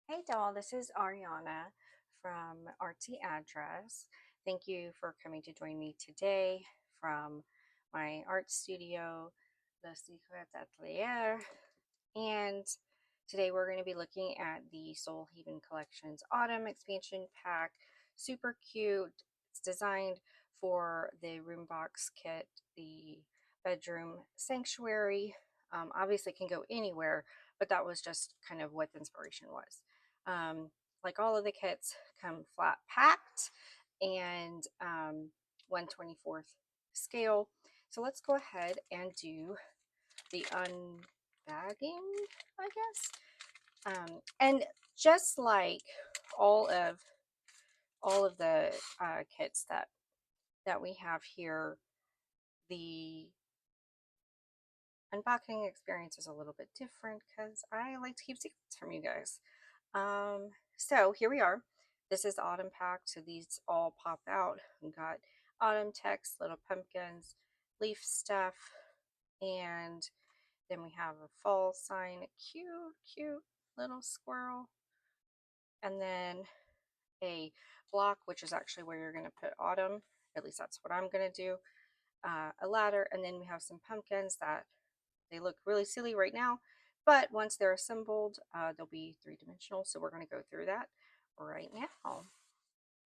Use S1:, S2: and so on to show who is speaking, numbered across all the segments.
S1: Hey doll, this is Ariana from Artsy Address. Thank you for coming to join me today from my art studio, Le Secret Atelier. And today we're going to be looking at the Soul Haven Collection's Autumn Expansion Pack. Super cute. It's designed for the room box kit, the bedroom sanctuary. Obviously, can go anywhere, but that was just kind of what the inspiration was. Um, like all of the kits, come flat packed and 1/24th scale. So let's go ahead and do the unbagging, I guess. And just like all of all of the kits that we have here, the unboxing experience is a little bit different because I like to keep secrets from you guys. So here we are. This is the autumn pack, so these all pop out. We got autumn text, little pumpkins, leaf stuff, and then we have a fall sign, a cute little squirrel, and then a block, which is actually where you're going to put autumn. At least that's what I'm going to do. A ladder, and then we have some pumpkins that they look really silly right now, but once they're assembled, they'll be three-dimensional. So we're going to go through that right now.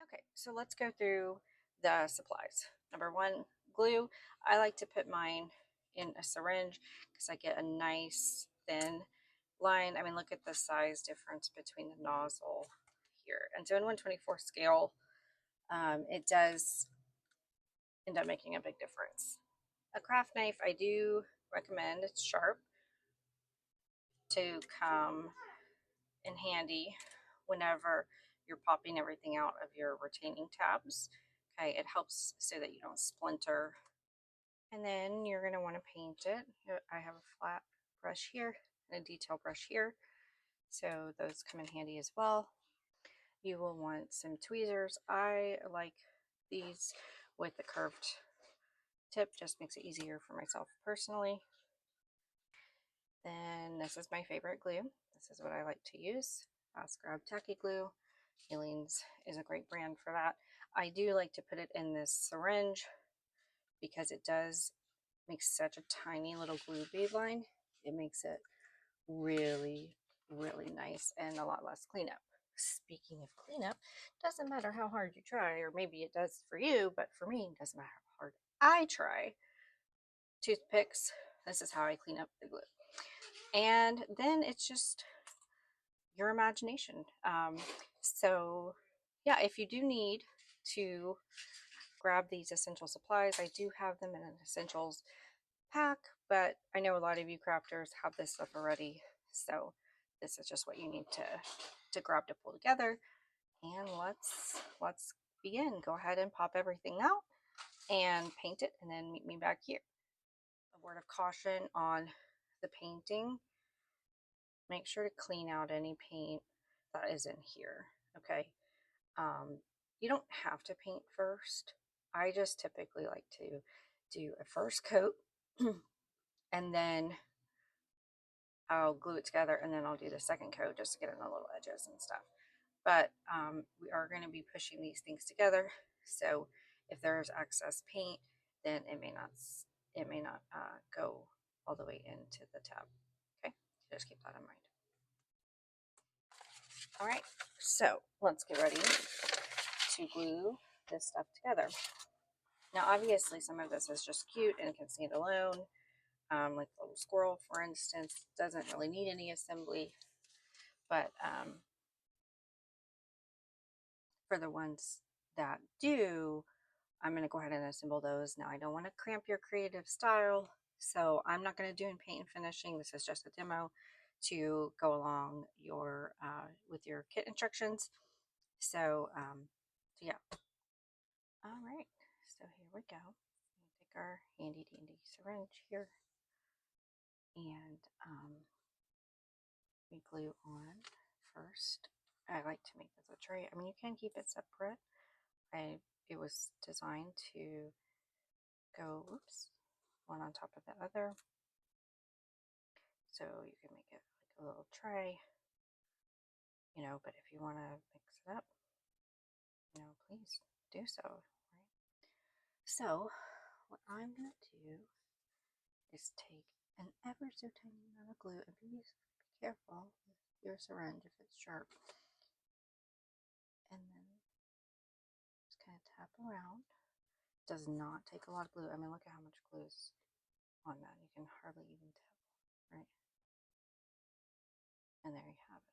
S1: Okay, so let's go through the supplies. Number one, glue. I like to put mine in a syringe because I get a nice thin line. I mean, look at the size difference between the nozzle here. And so in 1/24 scale, it does end up making a big difference. A craft knife, I do recommend. It's sharp to come in handy whenever you're popping everything out of your retaining tabs. Okay, it helps so that you don't splinter. And then you're going to want to paint it. I have a flat brush here and a detail brush here, so those come in handy as well. You will want some tweezers. I like these with the curved tip, just makes it easier for myself personally. Then this is my favorite glue. This is what I like to use. Fast Grab Tacky Glue. Aleene's is a great brand for that. I do like to put it in this syringe because it does make such a tiny little glue bead line. It makes it really, really nice and a lot less cleanup. Speaking of cleanup, doesn't matter how hard you try, or maybe it does for you, but for me, it doesn't matter how hard I try. Toothpicks, this is how I clean up the glue. And then it's just your imagination. So, yeah, if you do need to grab these essential supplies, I do have them in an essentials pack, but I know a lot of you crafters have this stuff already. So this is just what you need to grab to pull together. And let's begin. Go ahead and pop everything out and paint it, and then meet me back here. A word of caution on the painting: make sure to clean out any paint that is in here. Okay, you don't have to paint first. I just typically like to do a first coat and then I'll glue it together, and then I'll do the second coat just to get in the little edges and stuff. But we are going to be pushing these things together, so if there's excess paint, then it may not go all the way into the tab. Okay, just keep that in mind. All right, so let's get ready to glue this stuff together. Now, obviously, some of this is just cute and can stand alone. Like the little squirrel, for instance, doesn't really need any assembly, but for the ones that do, I'm going to go ahead and assemble those. Now, I don't want to cramp your creative style, so I'm not going to do in paint and finishing. This is just a demo to go along your with your kit instructions. So yeah. All right, so here we go. Take our handy dandy syringe here, and we glue on first. I like to make this a tray. I mean, you can keep it separate. It was designed to go, whoops, one on top of the other. So you can make it like a little tray. you know, but if you want to mix it up, you know, please do so, right? So what I'm going to do is take an ever so tiny amount of glue, and be careful with your syringe if it's sharp, and then just kind of tap around. Does not take a lot of glue. I mean, look at how much glue is on that. You can hardly even tell, right? And there you have it.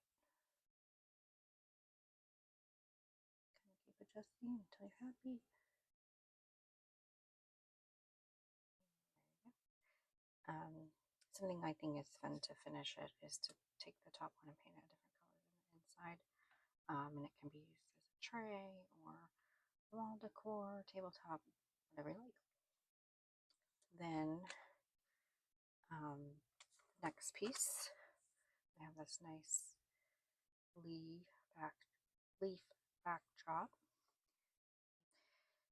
S1: Kind of keep adjusting until you're happy. Something I think is fun to finish it is to take the top one and paint it a different color than the inside. And it can be used as a tray or wall decor, tabletop, whatever you like. Then next piece, we have this nice leaf backdrop.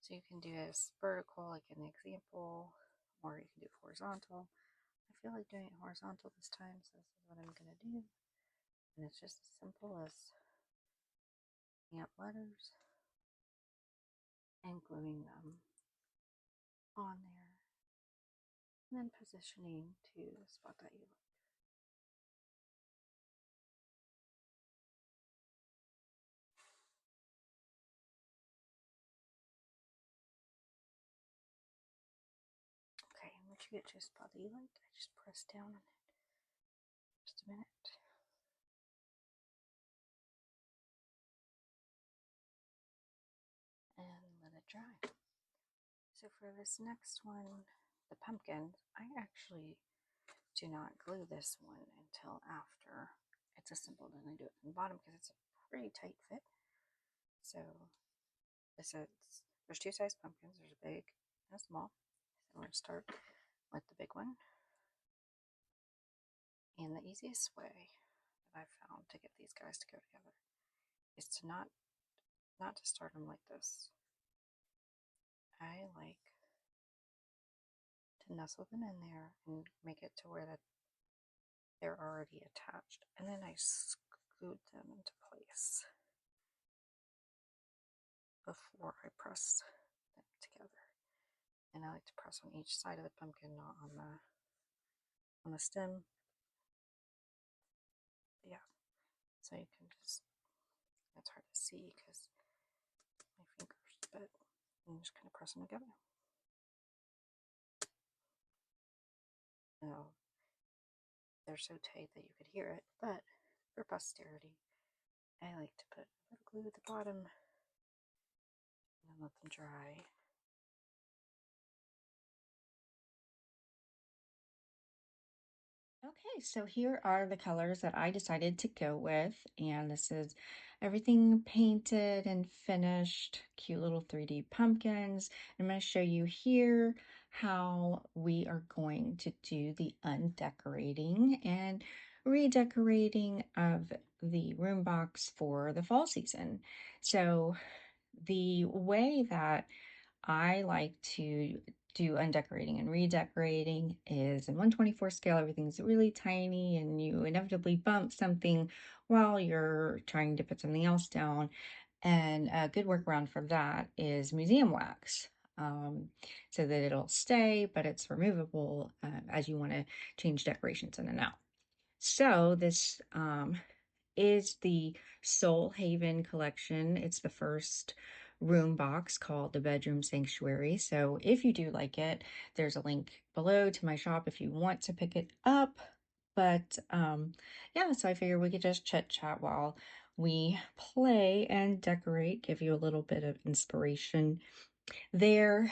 S1: So you can do this vertical, like in the example, or you can do horizontal. I feel like doing it horizontal this time, so this is what I'm going to do. And it's just as simple as picking up letters and gluing them on there, and then positioning to the spot that you like. Okay, and once you get to a spot that you like, I just press down on it. Just a minute. And let it dry. So for this next one, the pumpkin, I actually do not glue this one until after it's assembled, and I do it from the bottom because it's a pretty tight fit. So this is, there's two size pumpkins. There's a big and a small. So we're going to start with the big one. And the easiest way that I've found to get these guys to go together is to not to start them like this. I like to nestle them in there and make it to where that they're already attached, and then I scoot them into place before I press them together. And I like to press on each side of the pumpkin, not on the stem. But yeah, so you can just, it's hard to see because my fingers, but I'm just kind of press them together. Now, they're so tight that you could hear it, but for posterity, I like to put a little glue at the bottom and then let them dry. Okay, so here are the colors that I decided to go with, and this is everything painted and finished, cute little 3D pumpkins. I'm going to show you here how we are going to do the undecorating and redecorating of the room box for the fall season. So the way that I like to do undecorating and redecorating is in 1/24 scale. Everything's really tiny and you inevitably bump something while you're trying to put something else down. And a good workaround for that is museum wax, so that it'll stay, but it's removable as you want to change decorations in and out. So this is the Soul Haven collection. It's the first room box called the Bedroom Sanctuary. So if you do like it, there's a link below to my shop if you want to pick it up. But yeah, so I figured we could just chit chat while we play and decorate, give you a little bit of inspiration there.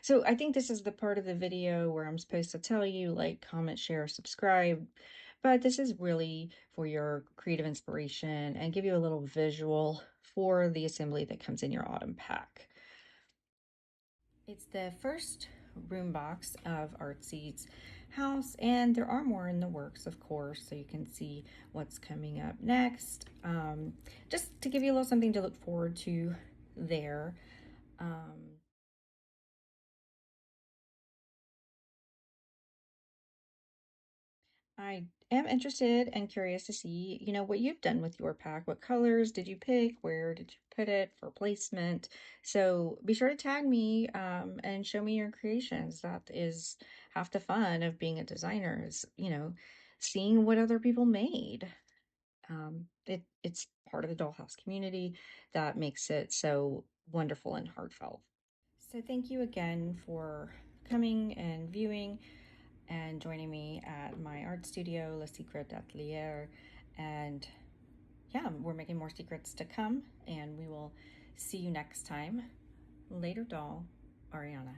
S1: So I think this is the part of the video where I'm supposed to tell you, like, comment, share, subscribe, but this is really for your creative inspiration and give you a little visual for the assembly that comes in your autumn pack. It's the first room box of Artsy's house, and there are more in the works, of course, so you can see what's coming up next. Just to give you a little something to look forward to there.
S2: I am interested and curious to see, what you've done with your pack. What colors did you pick? Where did you put it for placement? So be sure to tag me and show me your creations. That is half the fun of being a designer is, seeing what other people made. It's part of the dollhouse community that makes it so wonderful and heartfelt. So thank you again for coming and viewing and joining me at my art studio, Le Secret Atelier. And yeah, we're making more secrets to come, and we will see you next time. Later, doll, Ariana.